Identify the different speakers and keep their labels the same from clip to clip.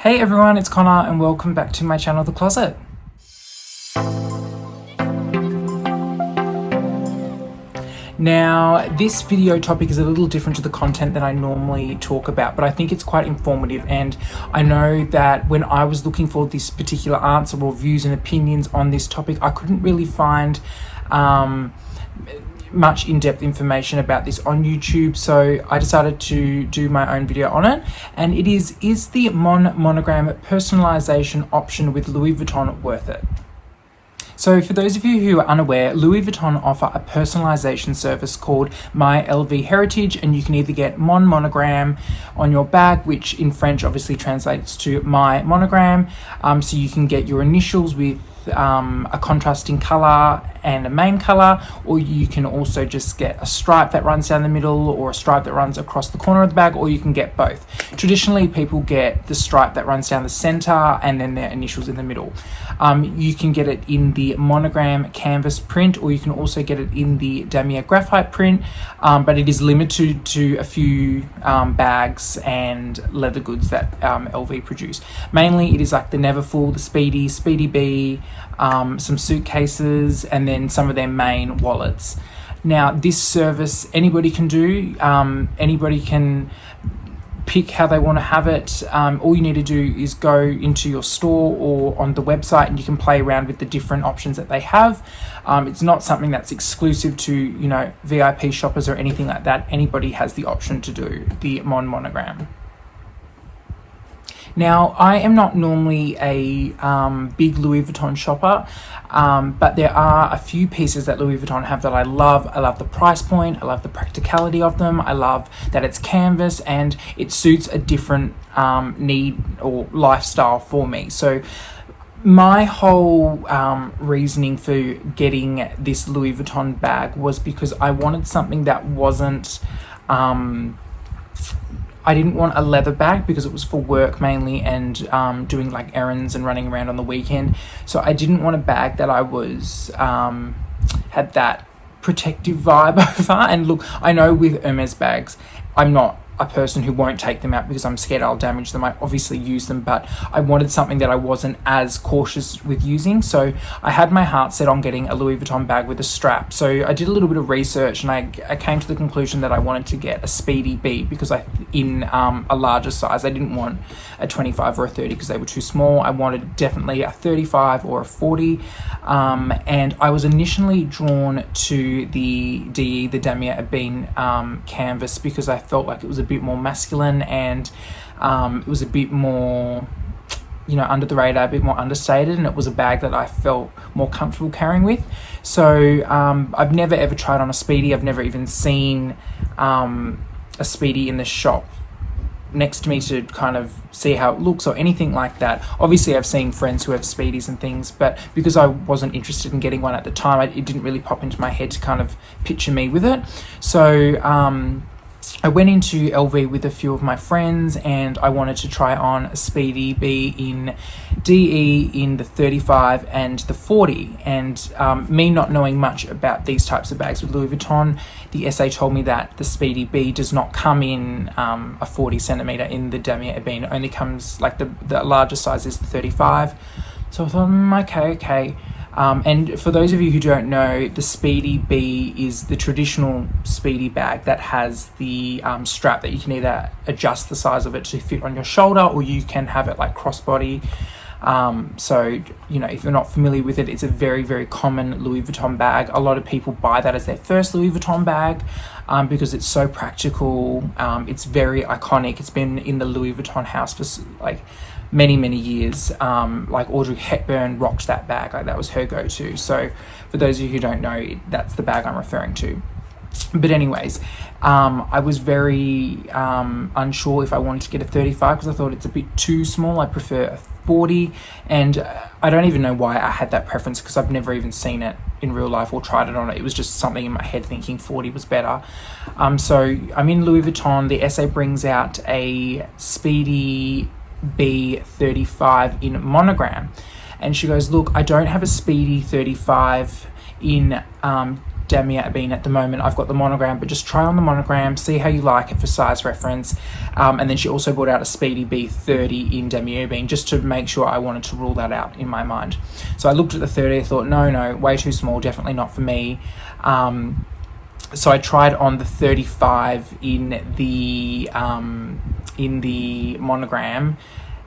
Speaker 1: Hey everyone, it's Connor and welcome back to my channel, The Closet. Now, this video topic is a little different to the content that I normally talk about, but I think it's quite informative, and I know that when I was looking for this particular answer or views and opinions on this topic, I couldn't really find much in-depth information about this on YouTube, so I decided to do my own video on it, and it is the Mon Monogram Personalization option with Louis Vuitton worth it? So for those of you who are unaware, Louis Vuitton offer a personalization service called My LV Heritage, and you can either get Mon Monogram on your bag, which in French obviously translates to My Monogram, so you can get your initials with a contrasting color and a main color, or you can also just get a stripe that runs down the middle or a stripe that runs across the corner of the bag, or you can get both. Traditionally, people get the stripe that runs down the center and then their initials in the middle. You can get it in the monogram canvas print, or you can also get it in the damier graphite print, but it is limited to a few bags and leather goods that LV produce. Mainly it is like the Neverfull, the Speedy, Speedy B, some suitcases, and then some of their main wallets. Now, this service anybody can do, anybody can pick how they want to have it. All you need to do is go into your store or on the website and you can play around with the different options that they have. It's not something that's exclusive to, VIP shoppers or anything like that. Anybody has the option to do the Mon Monogram. Now, I am not normally a big Louis Vuitton shopper, but there are a few pieces that Louis Vuitton have that I love. I love the price point, I love the practicality of them, I love that it's canvas and it suits a different need or lifestyle for me. So my whole reasoning for getting this Louis Vuitton bag was because I wanted something that wasn't I didn't want a leather bag because it was for work mainly and doing like errands and running around on the weekend. So I didn't want a bag that I was had that protective vibe over. And look, I know with Hermes bags, I'm not a person who won't take them out because I'm scared I'll damage them. I obviously use them, but I wanted something that I wasn't as cautious with using. So I had my heart set on getting a Louis Vuitton bag with a strap. So I did a little bit of research and I came to the conclusion that I wanted to get a Speedy B because in a larger size. I didn't want a 25 or a 30 because they were too small. I wanted definitely a 35 or a 40. And I was initially drawn to the DE, the damier ebene canvas, because I felt like it was a bit more masculine and it was a bit more under the radar, a bit more understated, and it was a bag that I felt more comfortable carrying with. So I've never ever tried on a Speedy. I've never even seen a Speedy in the shop next to me to kind of see how it looks or anything like that. Obviously I've seen friends who have Speedies and things, but because I wasn't interested in getting one at the time, it didn't really pop into my head to kind of picture me with it. So I went into LV with a few of my friends and I wanted to try on a Speedy B in DE in the 35 and the 40. And me not knowing much about these types of bags with Louis Vuitton, the SA told me that the Speedy B does not come in a 40 centimeter in the damier ebene. It only comes, like the larger size is the 35. So I thought, okay. And for those of you who don't know, the Speedy B is the traditional Speedy bag that has the strap that you can either adjust the size of it to fit on your shoulder, or you can have it like crossbody. So, if you're not familiar with it, it's a very, very common Louis Vuitton bag. A lot of people buy that as their first Louis Vuitton bag because it's so practical. It's very iconic. It's been in the Louis Vuitton house for like many years. Like Audrey Hepburn rocked that bag. Like that was her go-to. So for those of you who don't know, that's the bag I'm referring to. But anyways, I was very unsure if I wanted to get a 35 because I thought it's a bit too small. I prefer a 40, and I don't even know why I had that preference because I've never even seen it in real life or tried it on. It was just something in my head thinking 40 was better. So I'm in Louis Vuitton. The SA brings out a Speedy B35 in monogram, and she goes, look, I don't have a Speedy 35 in damier ebene at the moment. I've got the monogram, but just try on the monogram, see how you like it for size reference. And then she also brought out a Speedy B30 in damier ebene, just to make sure I wanted to rule that out in my mind. So I looked at the 30, I thought, no, way too small, definitely not for me. So I tried on the 35 in the monogram,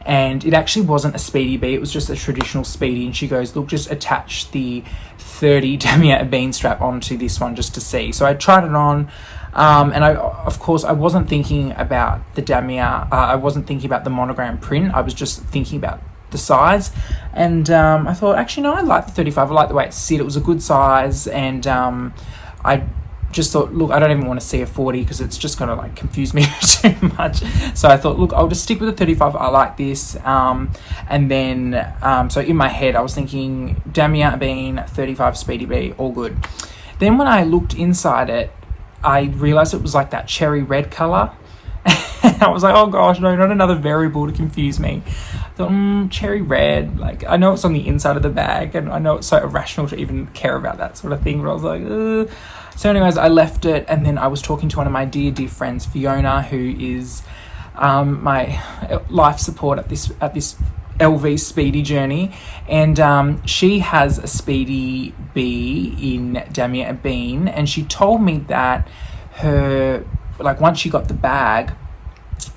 Speaker 1: and it actually wasn't a Speedy B, it was just a traditional Speedy. And she goes, look, just attach the 30 damier ebene strap onto this one just to see. So I tried it on, and of course I wasn't thinking about the damier, I wasn't thinking about the monogram print, I was just thinking about the size. And I thought, actually no, I like the 35, I like the way it sit, it was a good size. And I just thought, look, I don't even want to see a 40 because it's just going to like confuse me too much. So I thought, look, I'll just stick with the 35. I like this. And then, so in my head, I was thinking damier ebene, 35 Speedy B, all good. Then when I looked inside it, I realized it was like that cherry red color. And I was like, oh gosh, no, not another variable to confuse me. I thought, cherry red, like I know it's on the inside of the bag, and I know it's so irrational to even care about that sort of thing, but I was like, ugh. So anyways, I left it, and then I was talking to one of my dear friends, Fiona, who is my life support at this LV Speedy journey, and she has a Speedy B in damier ebene, and she told me that her, like once she got the bag,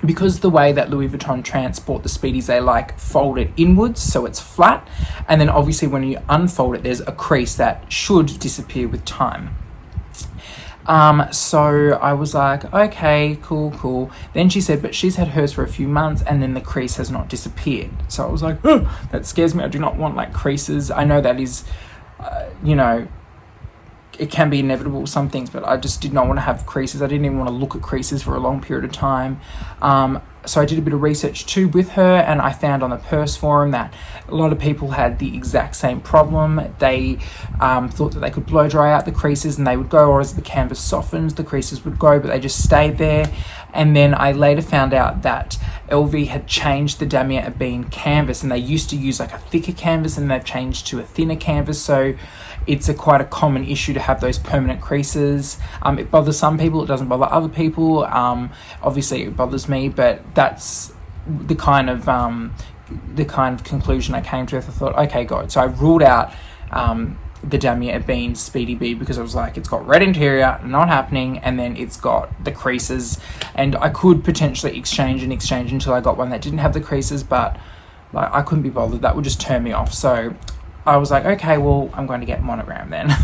Speaker 1: because the way that Louis Vuitton transport the Speedies, they like fold it inwards so it's flat, and then obviously when you unfold it, there's a crease that should disappear with time. So I was like, okay, cool. Then she said, but she's had hers for a few months and then the crease has not disappeared. So I was like, oh, that scares me. I do not want like creases. I know that is, it can be inevitable with some things, but I just did not want to have creases. I didn't even want to look at creases for a long period of time. So I did a bit of research too with her, and I found on the purse forum that a lot of people had the exact same problem. They thought that they could blow dry out the creases and they would go, or as the canvas softens, the creases would go, but they just stayed there. And then I later found out that LV had changed the damier ebene canvas, and they used to use like a thicker canvas and they've changed to a thinner canvas. So it's quite a common issue to have those permanent creases. It bothers some people, it doesn't bother other people. Obviously it bothers me, but that's the kind of conclusion I came to. I thought, okay, God. So I ruled out the damier ebene Speedy B because I was like, it's got red interior, not happening, and then it's got the creases, and I could potentially exchange until I got one that didn't have the creases, but like I couldn't be bothered. That would just turn me off. So I was like, okay, well, I'm going to get monogram then.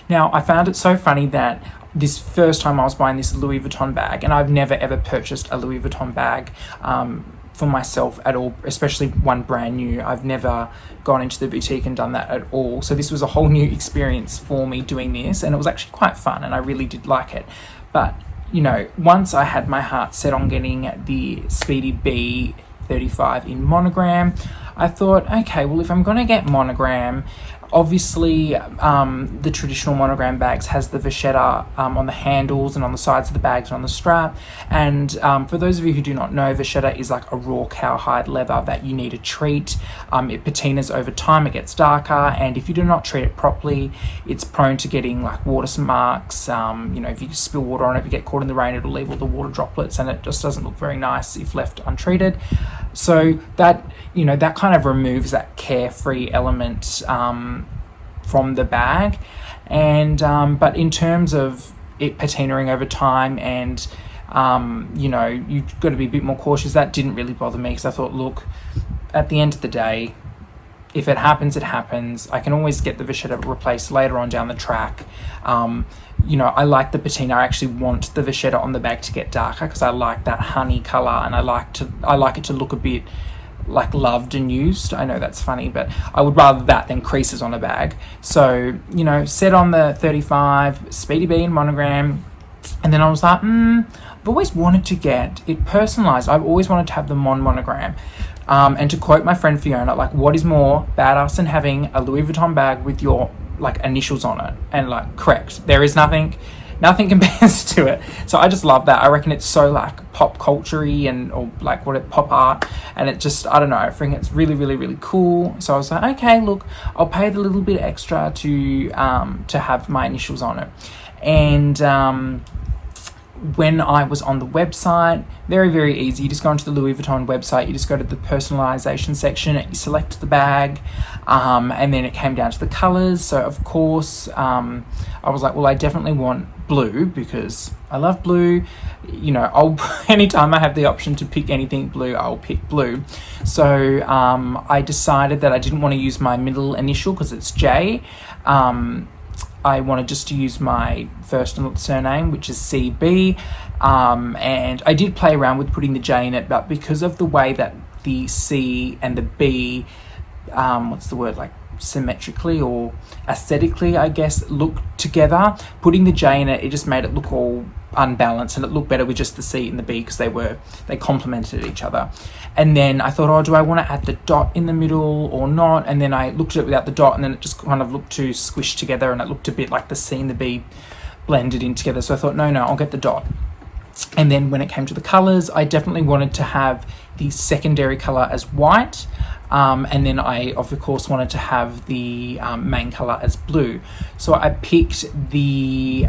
Speaker 1: Now, I found it so funny that this first time I was buying this Louis Vuitton bag, and I've never ever purchased a Louis Vuitton bag for myself at all, especially one brand new. I've never gone into the boutique and done that at all. So this was a whole new experience for me doing this, and it was actually quite fun, and I really did like it. But, once I had my heart set on getting the Speedy B35 in monogram, I thought, okay, well, if I'm going to get monogram, obviously the traditional monogram bags has the vachetta on the handles and on the sides of the bags and on the strap. And for those of you who do not know, vachetta is like a raw cowhide leather that you need to treat. It patinas over time, it gets darker, and if you do not treat it properly, it's prone to getting like water marks. If you spill water on it, if you get caught in the rain, it'll leave all the water droplets, and it just doesn't look very nice if left untreated. So that kind of removes that carefree element from the bag. And but in terms of it patinaing over time and you've got to be a bit more cautious, that didn't really bother me, because I thought, look, at the end of the day, if it happens, it happens. I can always get the vachetta replaced later on down the track. I like the patina. I actually want the vachetta on the bag to get darker because I like that honey color, and I like it to look a bit like loved and used. I know that's funny, but I would rather that than creases on a bag. So, set on the 35 Speedy B in monogram, and then I was like, I've always wanted to get it personalized. I've always wanted to have the Mon Monogram. And to quote my friend Fiona, like, what is more badass than having a Louis Vuitton bag with your like initials on it? And like, correct, there is nothing. nothing compares to it. So I just love that. I reckon it's so like pop culture-y and or like pop art, and it just, I don't know, I think it's really, really, really cool. So I was like, okay, look, I'll pay the little bit extra to have my initials on it. And when I was on the website, very, very easy. You just go onto the Louis Vuitton website, you just go to the personalization section, you select the bag, and then it came down to the colors. So of course, I was like, well, I definitely want blue because I love blue. You know, anytime I have the option to pick anything blue, I'll pick blue. So I decided that I didn't want to use my middle initial because it's J. I wanted just to use my first and surname, which is CB, and I did play around with putting the J in it, but because of the way that the C and the B, like symmetrically or aesthetically, I guess, look together, putting the J in it, it just made it look all unbalanced, and it looked better with just the C and the B because they complemented each other. And then I thought, do I want to add the dot in the middle or not? And then I looked at it without the dot, and then it just kind of looked too squished together, and it looked a bit like the C and the B blended in together. So I thought, no, I'll get the dot. And then when it came to the colors, I definitely wanted to have the secondary color as white, and then I of course wanted to have the main color as blue. So I picked the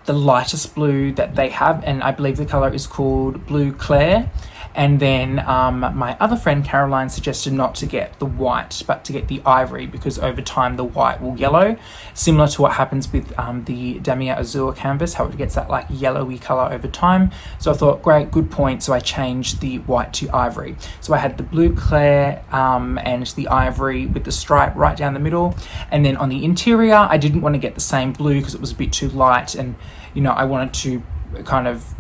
Speaker 1: lightest blue that they have, and I believe the color is called Blue Claire. And then my other friend Caroline suggested not to get the white, but to get the ivory, because over time the white will yellow, similar to what happens with the Damier Azur canvas, how it gets that like yellowy color over time. So I thought, great, good point. So I changed the white to ivory. So I had the Blue Claire and the ivory with the stripe right down the middle. And then on the interior, I didn't want to get the same blue because it was a bit too light, and you know, I wanted to kind of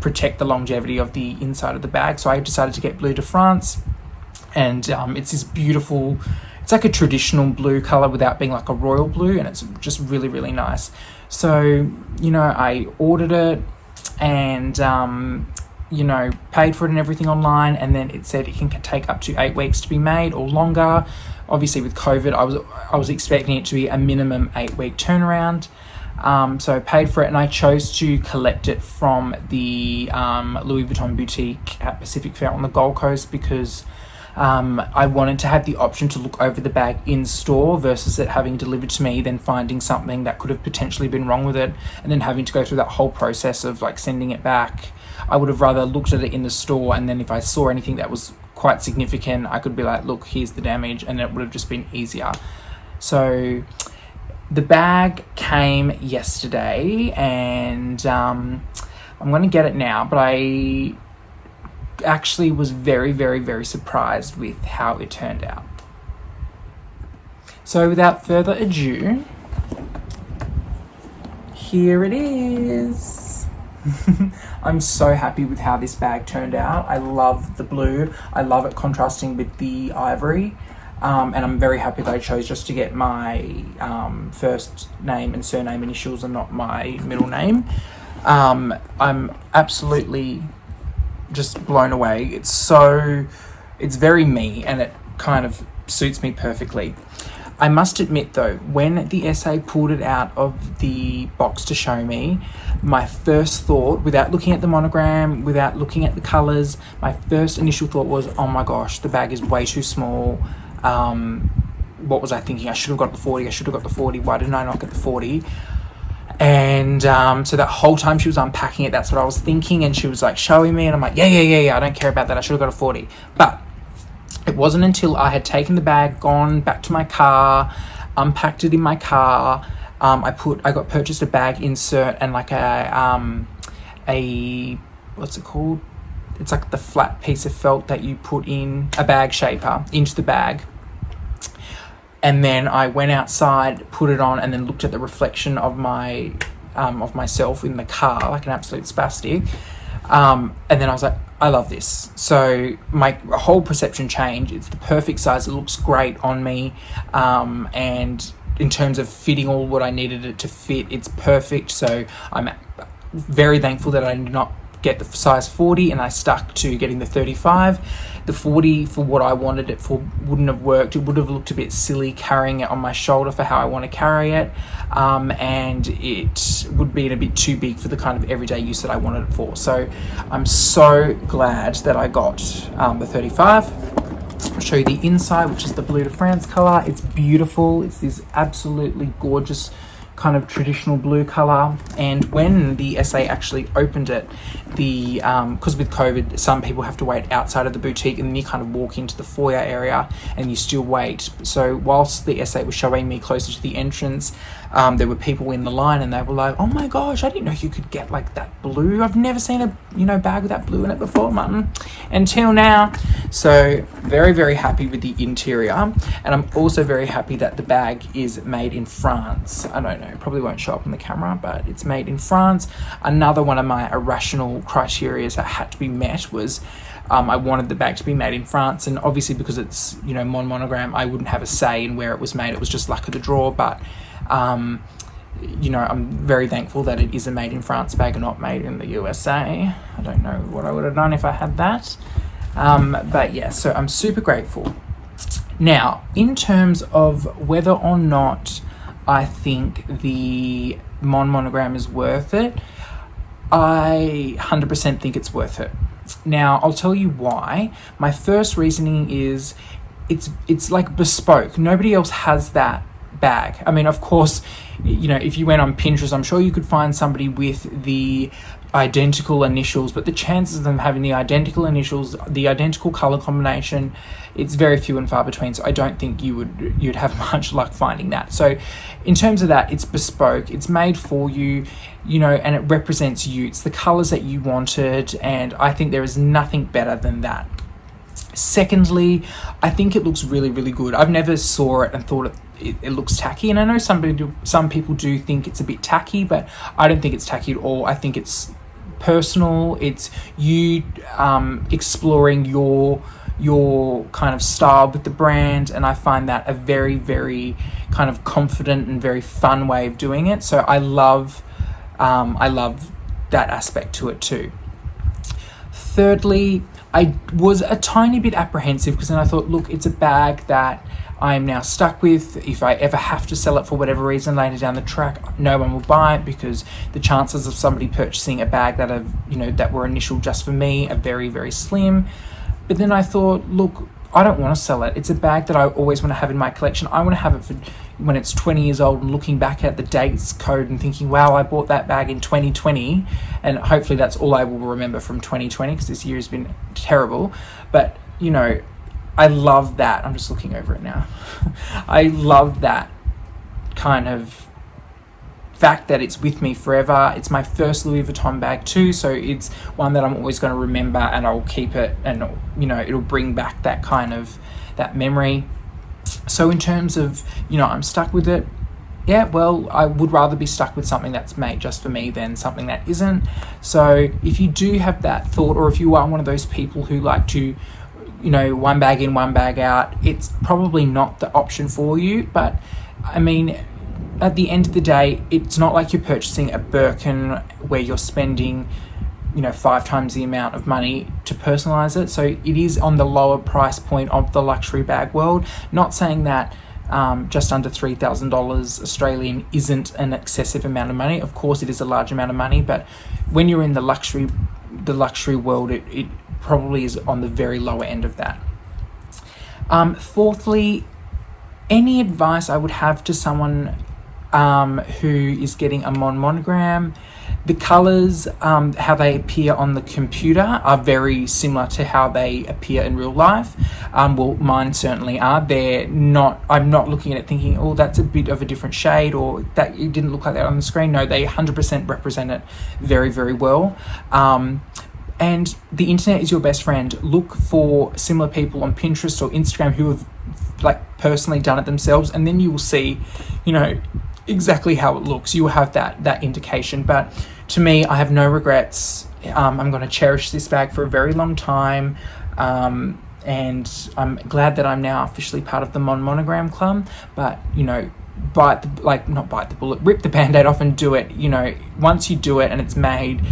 Speaker 1: protect the longevity of the inside of the bag. So I decided to get Bleu de France, and it's this beautiful, it's like a traditional blue color without being like a royal blue, and it's just really, really nice. So, you know, I ordered it and you know, paid for it and everything online, and then it said it can take up to 8 weeks to be made or longer. Obviously with COVID, I was expecting it to be a minimum 8-week turnaround. So I paid for it, and I chose to collect it from the Louis Vuitton boutique at Pacific Fair on the Gold Coast, because I wanted to have the option to look over the bag in store versus it having delivered to me, then finding something that could have potentially been wrong with it, and then having to go through that whole process of like sending it back. I would have rather looked at it in the store, and then if I saw anything that was quite significant, I could be like, look, here's the damage, and it would have just been easier. So the bag came yesterday, and I'm going to get it now, but I actually was very, very, very surprised with how it turned out. So without further ado, here it is. I'm so happy with how this bag turned out. I love the blue. I love it contrasting with the ivory. And I'm very happy that I chose just to get my first name and surname initials and not my middle name. I'm absolutely just blown away. It's very me, and it kind of suits me perfectly. I must admit though, when the SA pulled it out of the box to show me, my first thought, without looking at the monogram, without looking at the colors, my first initial thought was, oh my gosh, the bag is way too small. What was I thinking? I should have got the 40. Why didn't I not get the 40? And so that whole time she was unpacking it, that's what I was thinking, and she was like showing me, and I'm like, yeah, I don't care about that, I should have got a 40. But it wasn't until I had taken the bag, gone back to my car, unpacked it in my car, I got purchased a bag insert and like a what's it called? It's like the flat piece of felt that you put in a bag shaper into the bag. And then I went outside, put it on, and then looked at the reflection of myself in the car like an absolute spastic. And then I was like, I love this. So my whole perception changed. It's the perfect size. It looks great on me. And in terms of fitting all what I needed it to fit, it's perfect. So I'm very thankful that I did not get the size 40, and I stuck to getting the 35. The 40, for what I wanted it for, wouldn't have worked. It would have looked a bit silly carrying it on my shoulder for how I want to carry it, and it would be a bit too big for the kind of everyday use that I wanted it for. So I'm so glad that I got the 35. I'll show you the inside, which is the Bleu de France colour. It's beautiful. It's this absolutely gorgeous kind of traditional blue color. And when the SA actually opened it, because with COVID some people have to wait outside of the boutique, and then you kind of walk into the foyer area and you still wait. So whilst the SA was showing me closer to the entrance, there were people in the line, and they were like, oh my gosh, I didn't know you could get like that blue. I've never seen a bag with that blue in it before, mutton, until now. So very, very happy with the interior, and I'm also very happy that the bag is made in France. I don't know, probably won't show up on the camera, but it's made in France. Another one of my irrational criteria that had to be met was I wanted the bag to be made in France, and obviously because it's Mon Monogram, I wouldn't have a say in where it was made. It was just luck of the draw, but I'm very thankful that it is a made in France bag and not made in the USA. I don't know what I would have done if I had that, but yeah, so I'm super grateful. Now, in terms of whether or not I think the Mon Monogram is worth it, I 100% think it's worth it. Now, I'll tell you why. My first reasoning is it's like bespoke. Nobody else has that bag. I mean, of course, if you went on Pinterest, I'm sure you could find somebody with the identical initials, but the chances of them having the identical initials, the identical color combination, it's very few and far between. So I don't think you'd have much luck finding that. So in terms of that, it's bespoke, it's made for you, and it represents you. It's the colors that you wanted, and I think there is nothing better than that. Secondly, I think it looks really, really good. I've never saw it and thought it looks tacky, and I know some people do think it's a bit tacky, but I don't think it's tacky at all. I think it's personal. It's you exploring your kind of style with the brand, and I find that a very, very kind of confident and very fun way of doing it. So I love that aspect to it too. Thirdly, I was a tiny bit apprehensive, because then I thought, look, it's a bag that I'm now stuck with. If I ever have to sell it for whatever reason later down the track, no one will buy it, because the chances of somebody purchasing a bag that were initial just for me are very, very slim. But then I thought, look, I don't want to sell it. It's a bag that I always want to have in my collection. I want to have it for when it's 20 years old and looking back at the dates code and thinking, wow, I bought that bag in 2020. And hopefully that's all I will remember from 2020, because this year has been terrible. But, I love that. I'm just looking over it now. I love that kind of fact that it's with me forever. It's my first Louis Vuitton bag too, so it's one that I'm always going to remember, and I'll keep it, and it'll bring back that kind of that memory. So in terms of I'm stuck with it, yeah, well, I would rather be stuck with something that's made just for me than something that isn't. So if you do have that thought, or if you are one of those people who like to one bag in, one bag out, it's probably not the option for you. But I mean, at the end of the day, it's not like you're purchasing a Birkin where you're spending 5 times the amount of money to personalize it. So it is on the lower price point of the luxury bag world. Not saying that just under $3,000 Australian isn't an excessive amount of money. Of course, it is a large amount of money, but when you're in the luxury world, it probably is on the very lower end of that. Fourthly, any advice I would have to someone who is getting a Mon Monogram, the colours, how they appear on the computer are very similar to how they appear in real life. Well, mine certainly are. I'm not looking at it thinking, oh, that's a bit of a different shade, or that it didn't look like that on the screen. No, they 100% represent it very, very well. And the internet is your best friend. Look for similar people on Pinterest or Instagram who have personally done it themselves, and then you will see, exactly how it looks. You will have that indication. But to me, I have no regrets. I'm going to cherish this bag for a very long time. And I'm glad that I'm now officially part of the Mon Monogram Club. But, not bite the bullet, rip the Band-Aid off and do it. Once you do it and it's made,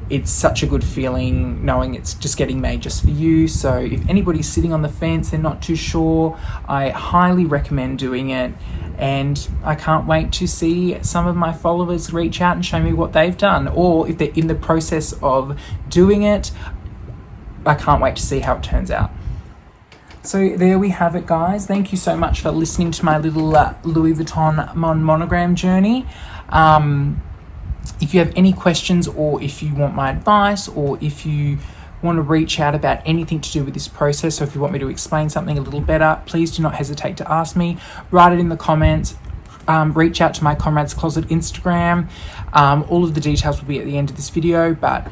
Speaker 1: it's such a good feeling knowing it's just getting made just for you. So if anybody's sitting on the fence, they're not too sure, I highly recommend doing it. And I can't wait to see some of my followers reach out and show me what they've done, or if they're in the process of doing it, I can't wait to see how it turns out. So there we have it, guys. Thank you so much for listening to my little Louis Vuitton Mon Monogram journey. If you have any questions, or if you want my advice, or if you want to reach out about anything to do with this process, or if you want me to explain something a little better, please do not hesitate to ask me. Write it in the comments. Reach out to my Comrades Closet Instagram. All of the details will be at the end of this video, but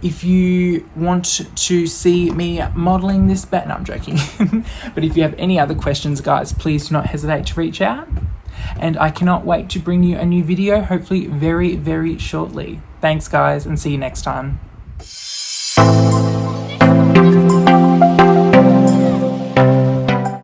Speaker 1: if you want to see me modeling this no, I'm joking. But if you have any other questions, guys, please do not hesitate to reach out. And I cannot wait to bring you a new video, hopefully very, very shortly. Thanks, guys, and see you next time.